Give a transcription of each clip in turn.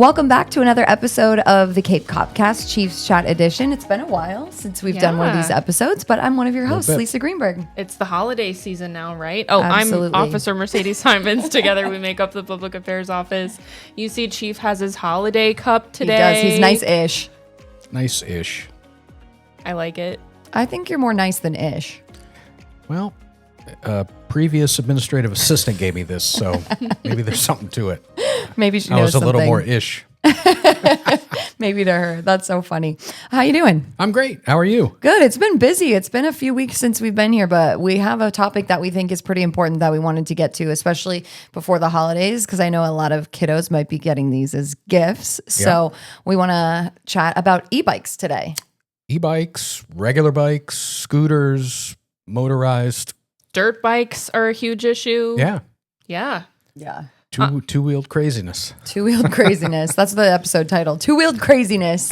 Welcome back to another episode of the CopCast Chiefs Chat Edition. It's been a while since we've done one of these episodes, but I'm one of your hosts, Lisa Greenberg. It's the holiday season now, right? Oh, Absolutely. I'm Officer Mercedes Simons. Together we make up the Public Affairs Office. You see Chief has his holiday cup today. He does. He's nice-ish. Nice-ish. I like it. I think you're more nice than ish. Well, a previous administrative assistant gave me this, so maybe there's something to it. Maybe she I knows was a something. little more ish. Maybe to her. That's so funny. How you doing? I'm great. How are you? Good. It's been busy. It's been a few weeks since we've been here, but we have a topic that we think is pretty important that we wanted to get to, especially before the holidays, because I know a lot of kiddos might be getting these as gifts. So we want to chat about e-bikes today. E-bikes, regular bikes, scooters, motorized. Dirt bikes are a huge issue. Yeah. Yeah. Yeah. Two-wheeled craziness. Two-wheeled craziness. That's the episode title. Two-wheeled craziness.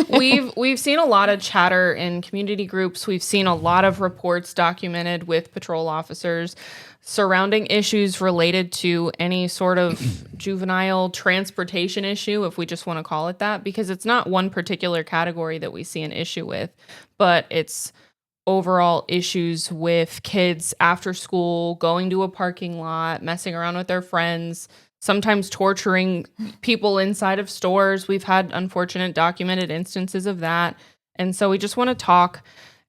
We've seen a lot of chatter in community groups. We've seen a lot of reports documented with patrol officers surrounding issues related to any sort of juvenile transportation issue, if we just want to call it that, because it's not one particular category that we see an issue with, but it's overall issues with kids after school, going to a parking lot, messing around with their friends, sometimes torturing people inside of stores. We've had unfortunate documented instances of that. And so we just want to talk,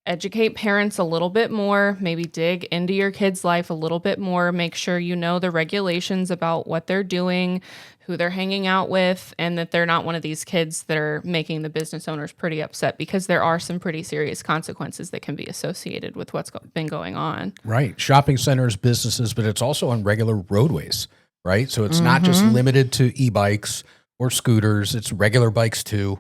educate parents a little bit more, maybe dig into your kid's life a little bit more, make sure you know the regulations about what they're doing, who they're hanging out with, and that they're not one of these kids that are making the business owners pretty upset, because there are some pretty serious consequences that can be associated with what's been going on. Right. Shopping centers, businesses, but it's also on regular roadways, right? So it's not just limited to e-bikes or scooters. It's regular bikes too.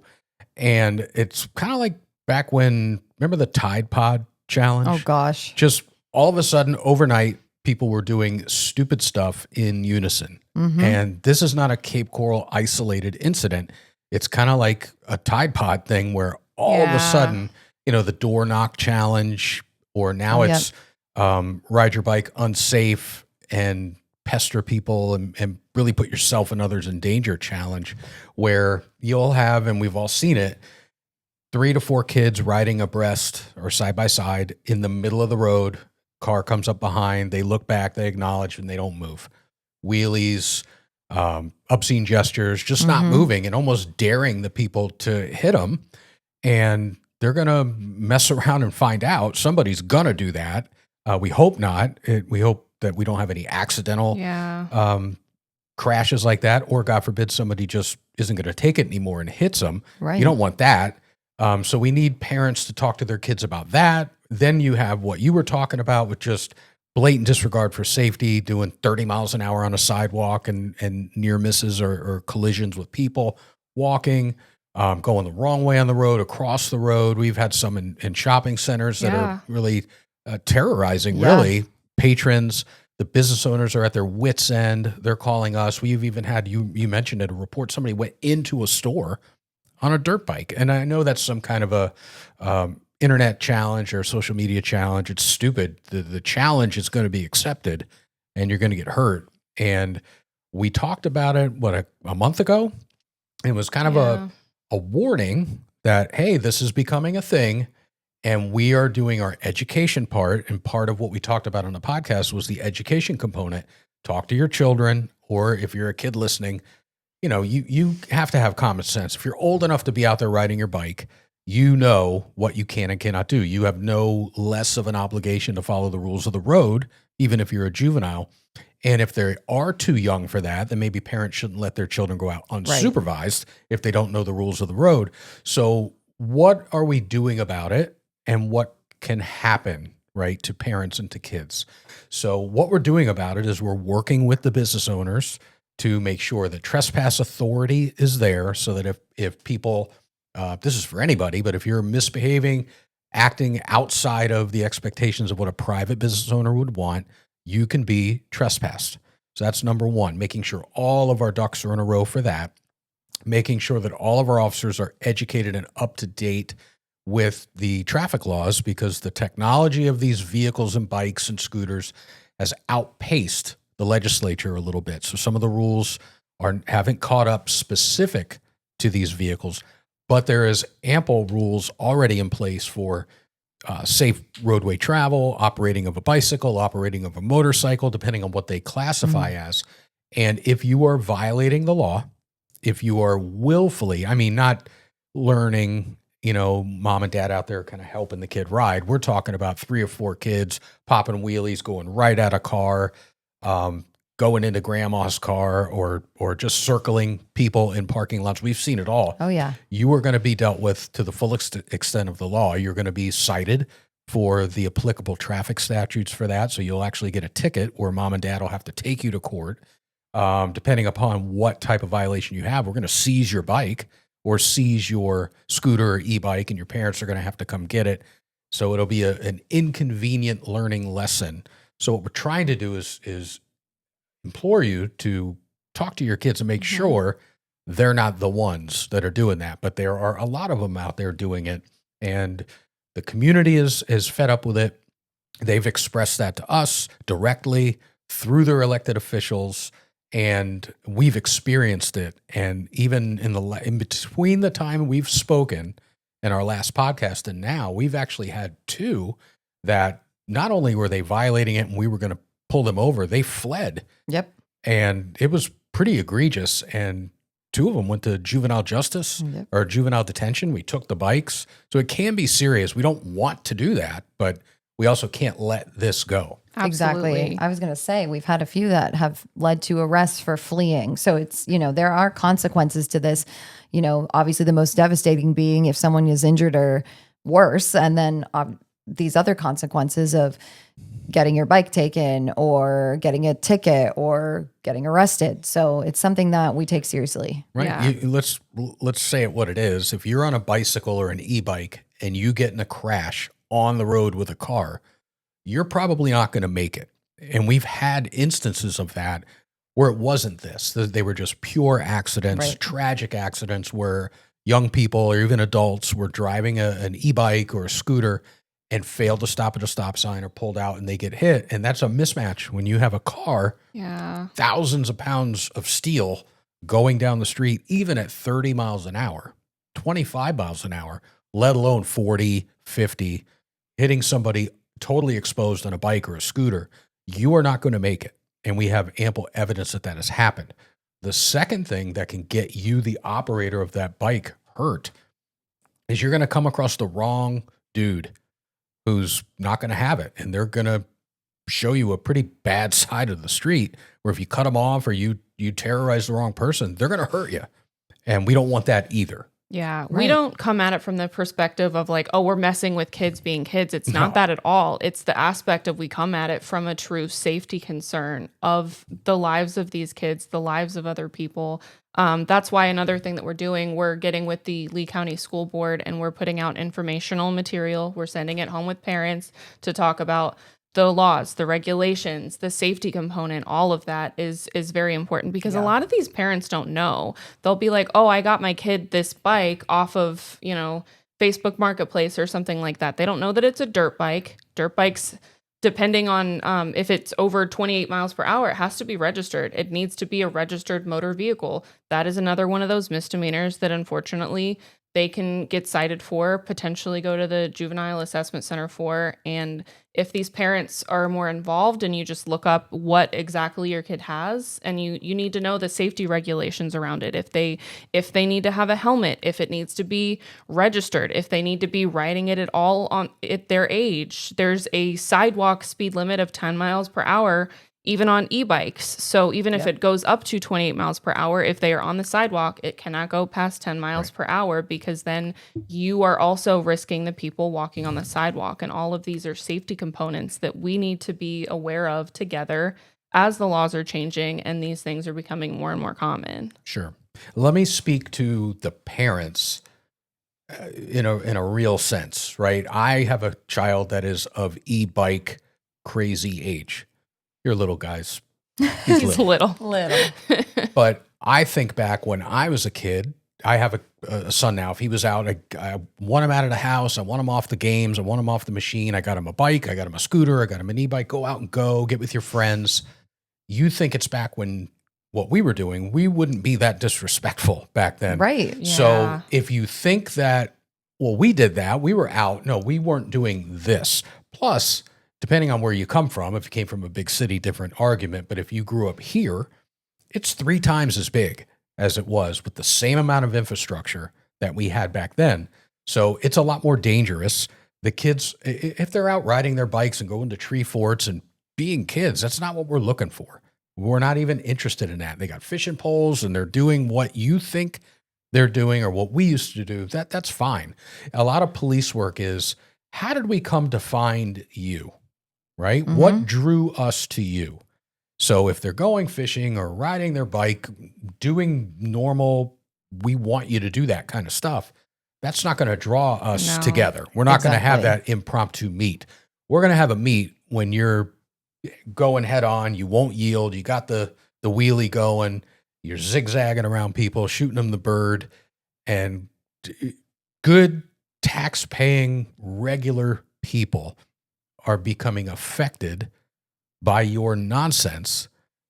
And it's kind of like back when, remember the Tide Pod challenge? Oh, gosh. Just all of a sudden, overnight, people were doing stupid stuff in unison. And this is not a Cape Coral isolated incident. It's kind of like a Tide Pod thing where all of a sudden, you know, the door knock challenge, or now it's ride your bike unsafe and pester people and really put yourself and others in danger challenge, where you'll have, and we've all seen it, 3 to 4 kids riding abreast or side by side in the middle of the road. Car comes up behind, they look back, they acknowledge, and they don't move. Wheelies, obscene gestures, just not moving and almost daring the people to hit them. And they're going to mess around and find out. Somebody's going to do that. We hope not. We hope that we don't have any accidental crashes like that, or God forbid somebody just isn't going to take it anymore and hits them. Right. You don't want that. So we need parents to talk to their kids about that. Then you have what you were talking about with just blatant disregard for safety, doing 30 miles an hour on a sidewalk and near misses or collisions with people, walking, going the wrong way on the road, across the road. We've had some in shopping centers that are really terrorizing, really, patrons. The business owners are at their wits' end. They're calling us. We've even had, you mentioned it, a report, somebody went into a store on a dirt bike. And I know that's some kind of a internet challenge or social media challenge. It's stupid. The challenge is going to be accepted and you're going to get hurt. And we talked about it, a month ago? It was kind of a warning that, hey, this is becoming a thing. And we are doing our education part. And part of what we talked about on the podcast was the education component. Talk to your children, or if you're a kid listening, you know, you have to have common sense. If you're old enough to be out there riding your bike, you know what you can and cannot do. You have no less of an obligation to follow the rules of the road, even if you're a juvenile. And if they are too young for that, then maybe parents shouldn't let their children go out unsupervised if they don't know the rules of the road. So what are we doing about it, and what can happen, right, to parents and to kids? So what we're doing about it is we're working with the business owners to make sure the trespass authority is there, so that if people, this is for anybody, but if you're misbehaving, acting outside of the expectations of what a private business owner would want, you can be trespassed. So that's number one, making sure all of our ducks are in a row for that, making sure that all of our officers are educated and up to date with the traffic laws, because the technology of these vehicles and bikes and scooters has outpaced the legislature a little bit. So some of the rules haven't caught up specific to these vehicles, but there is ample rules already in place for safe roadway travel, operating of a bicycle, operating of a motorcycle, depending on what they classify as. And if you are violating the law, if you are willfully, I mean, not learning, mom and dad out there kind of helping the kid ride. We're talking about 3 or 4 kids popping wheelies, going right at a car, going into grandma's car, or just circling people in parking lots. We've seen it all. Oh, yeah. You are going to be dealt with to the full extent of the law. You're going to be cited for the applicable traffic statutes for that. So you'll actually get a ticket, or mom and dad will have to take you to court. Depending upon what type of violation you have, we're going to seize your bike or seize your scooter or e-bike, and your parents are going to have to come get it. So it'll be an inconvenient learning lesson. So what we're trying to do is implore you to talk to your kids and make sure they're not the ones that are doing that. But there are a lot of them out there doing it, and the community is fed up with it. They've expressed that to us directly through their elected officials, and we've experienced it. And even in between the time we've spoken in our last podcast and now, we've actually had 2 that not only were they violating it and we were going to pull them over, they fled. Yep. And it was pretty egregious. And 2 of them went to juvenile justice or juvenile detention. We took the bikes. So it can be serious. We don't want to do that, but we also can't let this go. Absolutely. Exactly. I was going to say, we've had a few that have led to arrests for fleeing. So it's, there are consequences to this, obviously the most devastating being if someone is injured or worse. And then these other consequences of getting your bike taken or getting a ticket or getting arrested. So it's something that we take seriously. Right. Yeah. Let's say it what it is. If you're on a bicycle or an e-bike and you get in a crash on the road with a car, you're probably not going to make it. And we've had instances of that where it wasn't this. They were just pure accidents, tragic accidents where young people or even adults were driving an e-bike or a scooter and failed to stop at a stop sign or pulled out and they get hit. And that's a mismatch when you have a car, thousands of pounds of steel going down the street, even at 30 miles an hour, 25 miles an hour, let alone 40, 50, hitting somebody totally exposed on a bike or a scooter. You are not going to make it. And we have ample evidence that has happened. The second thing that can get you, the operator of that bike, hurt is you're going to come across the wrong dude who's not going to have it. And they're going to show you a pretty bad side of the street where if you cut them off or you terrorize the wrong person, they're going to hurt you. And we don't want that either. Yeah, we don't come at it from the perspective of like, oh, we're messing with kids being kids. It's not that at all. It's the aspect of we come at it from a true safety concern of the lives of these kids, the lives of other people. That's why another thing that we're doing, we're getting with the Lee County School Board and we're putting out informational material. We're sending it home with parents to talk about the laws, the regulations, the safety component, all of that is very important because a lot of these parents don't know. They'll be like, oh, I got my kid this bike off of, Facebook Marketplace or something like that. They don't know that it's a dirt bike. Dirt bikes, depending on if it's over 28 miles per hour, it has to be registered. It needs to be a registered motor vehicle. That is another one of those misdemeanors that unfortunately they can get cited for, potentially go to the juvenile assessment center for. And if these parents are more involved and you just look up what exactly your kid has, and you need to know the safety regulations around it. If they need to have a helmet, if it needs to be registered, if they need to be riding it at all at their age, there's a sidewalk speed limit of 10 miles per hour even on e-bikes. So even if it goes up to 28 miles per hour, if they are on the sidewalk, it cannot go past 10 miles per hour because then you are also risking the people walking on the sidewalk. And all of these are safety components that we need to be aware of together as the laws are changing and these things are becoming more and more common. Sure. Let me speak to the parents in a real sense, right? I have a child that is of e-bike crazy age. You're little, guys. He's little. But I think back when I was a kid, I have a son now. If he was out, I want him out of the house. I want him off the games. I want him off the machine. I got him a bike. I got him a scooter. I got him an e-bike. Go out and get with your friends. You think it's back when what we were doing, we wouldn't be that disrespectful back then. Right. So Yeah. if you think that, well, we did that, we were out. No, we weren't doing this. Plus, depending on where you come from, if you came from a big city, different argument. But if you grew up here, it's 3 times as big as it was with the same amount of infrastructure that we had back then. So it's a lot more dangerous. The kids, if they're out riding their bikes and going to tree forts and being kids, that's not what we're looking for. We're not even interested in that. They got fishing poles and they're doing what you think they're doing or what we used to do. That's fine. A lot of police work is, how did we come to find you? Right? Mhm. What drew us to you? So if they're going fishing or riding their bike, doing normal, we want you to do that kind of stuff, that's not going to draw us No. together. We're not going to have Exactly. that impromptu meet. We're going to have a meet when you're going head on, you won't yield, you got the wheelie going, you're zigzagging around people, shooting them the bird, and good tax-paying regular people are becoming affected by your nonsense.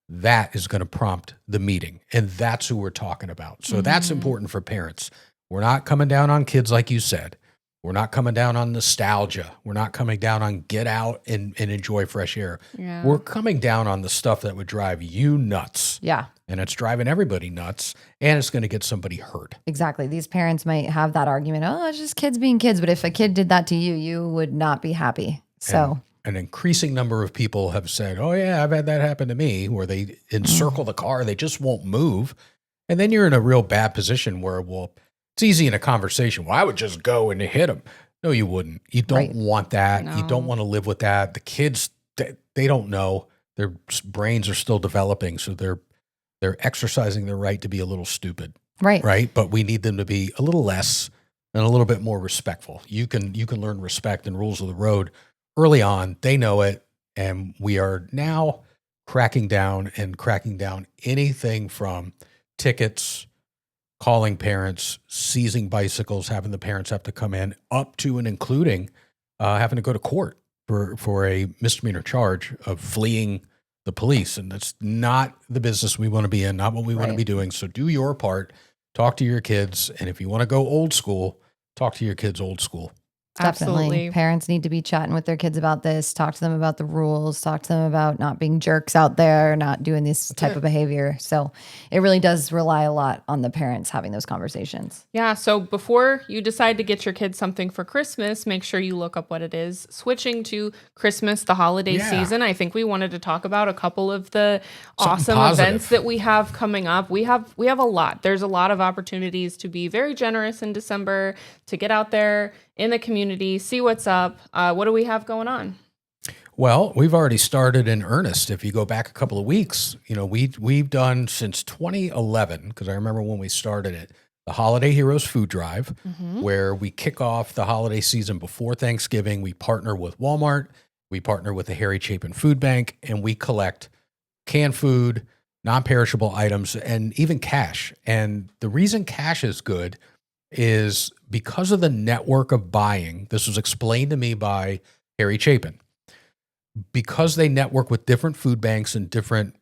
That is going to prompt the meeting. And that's who we're talking about. So that's Mhm. important for parents. We're not coming down on kids, like you said. We're not coming down on nostalgia. We're not coming down on get out and enjoy fresh air. Yeah. We're coming down on the stuff that would drive you nuts. Yeah, And it's driving everybody nuts. And it's going to get somebody hurt. exactly. These parents might have that argument, oh, it's just kids being kids. But if a kid did that to you, you would not be happy. So, An increasing number of people have said, oh, yeah, I've had that happen to me, where they encircle the car, they just won't move. And then you're in a real bad position where, well, it's easy in a conversation. Well, I would just go and hit them. No, you wouldn't. You don't Right. want that. You No. don't want to live with that. The kids, they don't know. Their brains are still developing, so they're exercising their right to be a little stupid, right. right? But we need them to be a little less and a little bit more respectful. You can learn respect and rules of the road early on. They know it, and we are now cracking down anything from tickets, calling parents, seizing bicycles, having the parents have to come in, up to and including having to go to court for a misdemeanor charge of fleeing the police. And that's not the business we want to be in, not what we want to Right. be doing. So do your part, talk to your kids. And if you want to go old school, talk to your kids old school. Definitely. Absolutely. Parents need to be chatting with their kids about this, talk to them about the rules, talk to them about not being jerks out there, not doing this type of behavior. So it really does rely a lot on the parents having those conversations. Yeah, so before you decide to get your kids something for Christmas, make sure you look up what it is. Switching to Christmas, the holiday Yeah. season, I think we wanted to talk about a couple of the Something awesome positive. events that we have coming up. We have a lot. There's a lot of opportunities to be very generous in December, to get out there in the community, see what's up. What do we have going on? Well, we've already started in earnest. If you go back a couple of weeks, we've done since 2011, because I remember when we started it, the Holiday Heroes Food Drive, where we kick off the holiday season before Thanksgiving. We partner with Walmart, we partner with the Harry Chapin Food Bank, and we collect canned food, non-perishable items, and even cash. And the reason cash is good is because of the network of buying. This was explained to me by Harry Chapin. Because they network with different food banks and different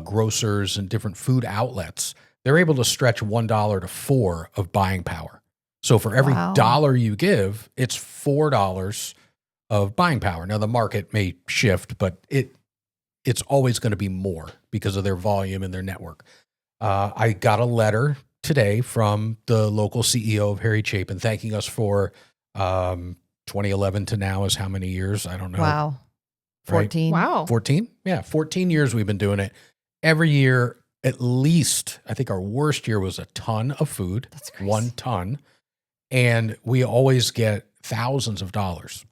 grocers and different food outlets, they're able to stretch $1 to $4 of buying power. So for every Wow. dollar you give, it's $4 of buying power. Now the market may shift, but it's always going to be more because of their volume and their network. I got a letter today from the local CEO of Harry Chapin thanking us for 2011 to now is how many years? I don't know. Wow. Right. 14. Wow. 14? Yeah, 14 years we've been doing it. Every year, at least, I think our worst year was a ton of food. That's crazy. 1 ton. And we always get thousands of dollars.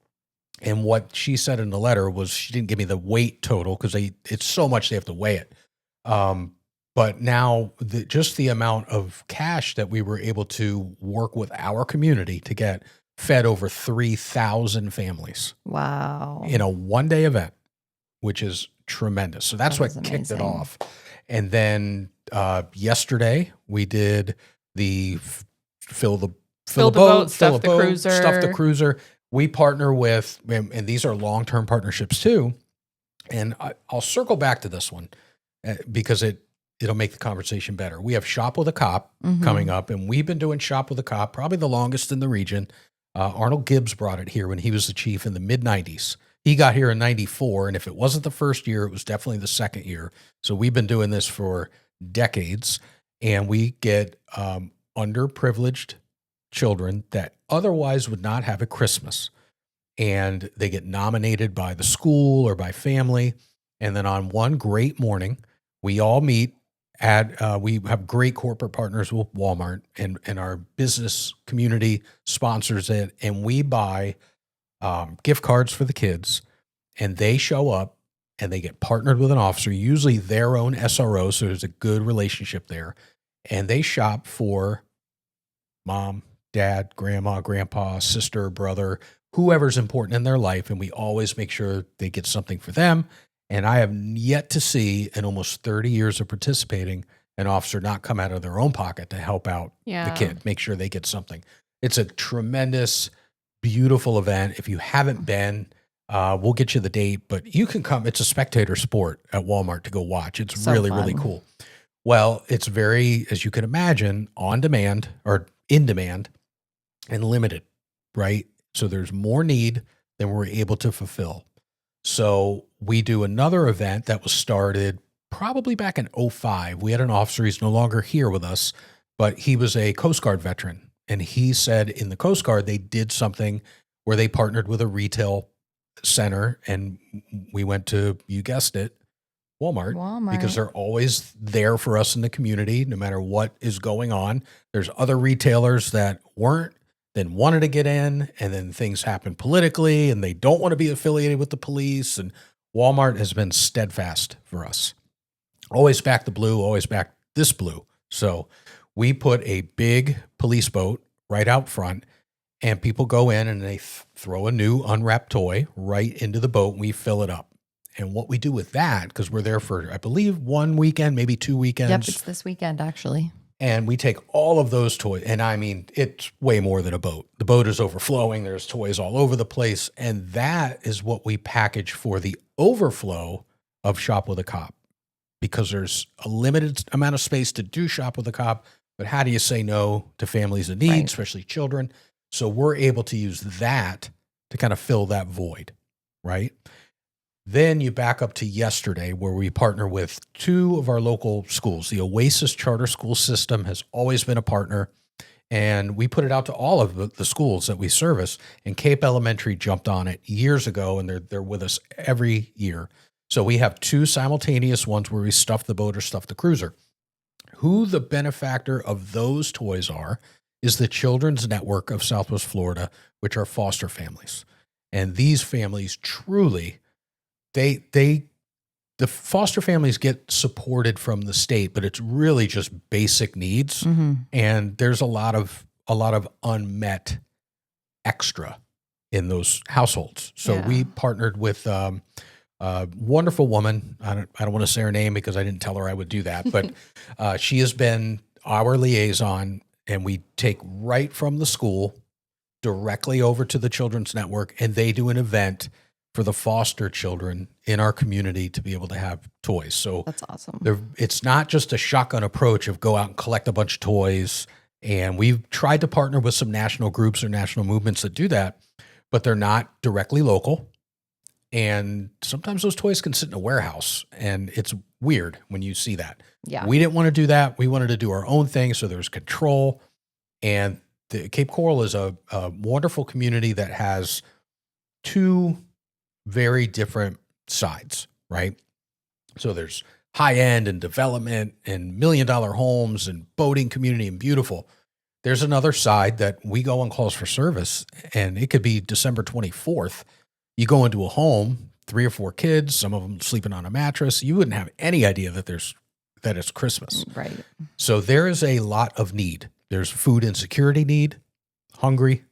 And what she said in the letter was she didn't give me the weight total because it's so much they have to weigh it. But now just the amount of cash that we were able to work with our community to get fed over 3,000 families Wow. in a one-day event, which is tremendous. So that's That what is kicked it amazing. off. And then yesterday we did the fill the boat, stuff the cruiser. stuff the cruiser. We partner with, and these are long-term partnerships too. And I'll circle back to this one because it it'll make the conversation better. We have Shop with a Cop coming up, and we've been doing Shop with a Cop probably the longest in the region. Arnold Gibbs brought it here when he was the chief in the mid-'90s. He got here in 94, and if it wasn't the first year, it was definitely the second year. So we've been doing this for decades, and we get underprivileged children that otherwise would not have a Christmas. And they get nominated by the school or by family. And then on one great morning, we all meet at, we have great corporate partners with Walmart, and our business community sponsors it. And we buy gift cards for the kids, and they show up and they get partnered with an officer, usually their own SRO. So there's a good relationship there. And they shop for mom, dad, grandma, grandpa, sister, brother, whoever's important in their life. And we always make sure they get something for them. And I have yet to see, in almost 30 years of participating, an officer not come out of their own pocket to help out the kid, make sure they get something. It's a tremendous, beautiful event. If you haven't been, we'll get you the date, but you can come. It's a spectator sport at Walmart to go watch. It's so really, really cool. Well, it's very, as you can imagine, on demand or in demand and limited, right? So there's more need than we're able to fulfill. So we do another event that was started probably back in 2005. We had an officer, he's no longer here with us, but he was a Coast Guard veteran. And he said in the Coast Guard, they did something where they partnered with a retail center. And we went to, you guessed it, Walmart, because they're always there for us in the community, no matter what is going on. There's other retailers that weren't, then wanted to get in, and then things happen politically, and they don't want to be affiliated with the police. And Walmart has been steadfast for us. Always back the blue, always back this blue. So we put a big police boat right out front, and people go in and they throw a new unwrapped toy right into the boat, and we fill it up. And what we do with that, because we're there for, I believe, 1 weekend, maybe 2 weekends. Yep, it's this weekend, actually. And we take all of those toys, and I mean, it's way more than a boat. The boat is overflowing. There's toys all over the place. And that is what we package for the overflow of Shop with a Cop, because there's a limited amount of space to do Shop with a Cop. But how do you say no to families in need, right, especially children? So we're able to use that to kind of fill that void, right? Then you back up to yesterday, where we partner with 2 of our local schools. The Oasis Charter School System has always been a partner, and we put it out to all of the schools that we service. And Cape Elementary jumped on it years ago, and they're with us every year. So we have 2 simultaneous ones where we stuff the boat or stuff the cruiser. Who the benefactor of those toys are is the Children's Network of Southwest Florida, which are foster families. And these families truly, the foster families get supported from the state, but it's really just basic needs. Mm-hmm. And there's a lot of unmet extra in those households. So we partnered with a wonderful woman. I don't want to say her name because I didn't tell her I would do that, but she has been our liaison, and we take right from the school directly over to the Children's Network, and they do an event for the foster children in our community to be able to have toys. So that's awesome. It's not just a shotgun approach of go out and collect a bunch of toys. And we've tried to partner with some national groups or national movements that do that, but they're not directly local. And sometimes those toys can sit in a warehouse, and it's weird when you see that. Yeah. We didn't want to do that. We wanted to do our own thing. So there's control. And the Cape Coral is a wonderful community that has 2 very different sides, right? So there's high end and development and $1 million homes and boating community and beautiful. There's another side that we go on calls for service, and it could be December 24th. You go into a home, 3 or 4 kids, some of them sleeping on a mattress. You wouldn't have any idea that it's Christmas. Right. So there is a lot of need. There's food insecurity need, hungry,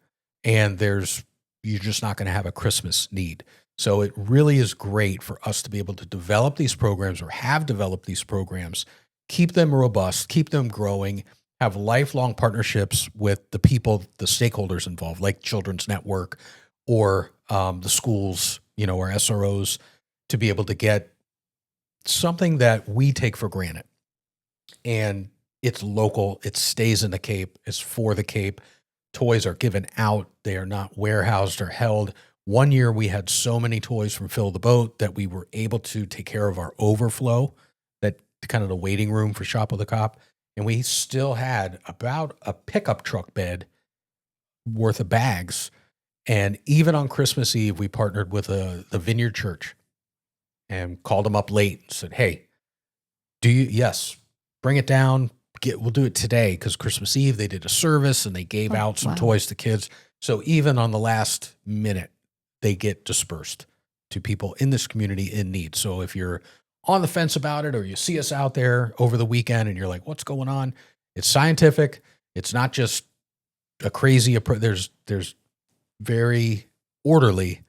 and you're just not going to have a Christmas need. So it really is great for us to be able to develop these programs, or have developed these programs, keep them robust, keep them growing, have lifelong partnerships with the people, the stakeholders involved, like Children's Network or the schools, or SROs, to be able to get something that we take for granted. and it's local. It stays in the Cape. It's for the Cape. Toys are given out. They are not warehoused or held. One year we had so many toys from Fill the Boat that we were able to take care of our overflow, that kind of the waiting room for Shop with a Cop. And we still had about a pickup truck bed worth of bags. And even on Christmas Eve, we partnered with the Vineyard Church and called them up late and said, hey, yes, bring it down. We'll do it today, because Christmas Eve they did a service and they gave out some toys to kids. So even on the last minute, they get dispersed to people in this community in need. So if you're on the fence about it, or you see us out there over the weekend and you're like, what's going on? It's scientific. It's not just a crazy approach. There's very orderly,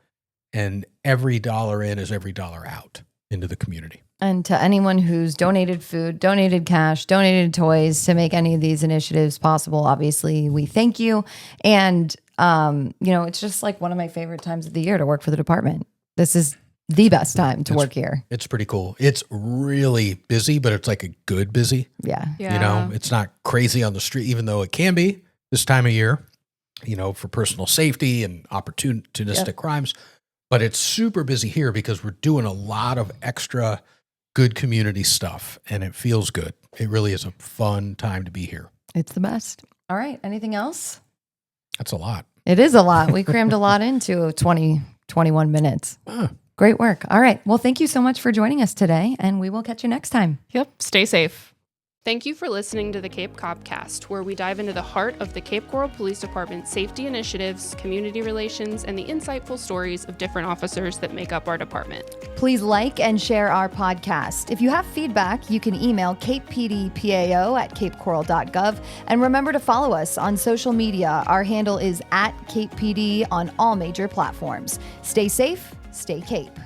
and every dollar in is every dollar out into the community. And to anyone who's donated food, donated cash, donated toys to make any of these initiatives possible, obviously we thank you. And, it's just like one of my favorite times of the year to work for the department. This is the best time to work here. It's pretty cool. It's really busy, but it's like a good busy. Yeah. It's not crazy on the street, even though it can be this time of year, for personal safety and opportunistic crimes. But it's super busy here because we're doing a lot of extra good community stuff, and it feels good. It really is a fun time to be here. It's the best. All right. Anything else? That's a lot. It is a lot. We crammed a lot into 21 minutes. Great work. All right. Well, thank you so much for joining us today, and we will catch you next time. Yep. Stay safe. Thank you for listening to the Cape CopCast, where we dive into the heart of the Cape Coral Police Department safety initiatives, community relations, and the insightful stories of different officers that make up our department. Please like and share our podcast. If you have feedback, you can email capepdpao@capecoral.gov. And remember to follow us on social media. Our handle is @CapePD on all major platforms. Stay safe, stay Cape.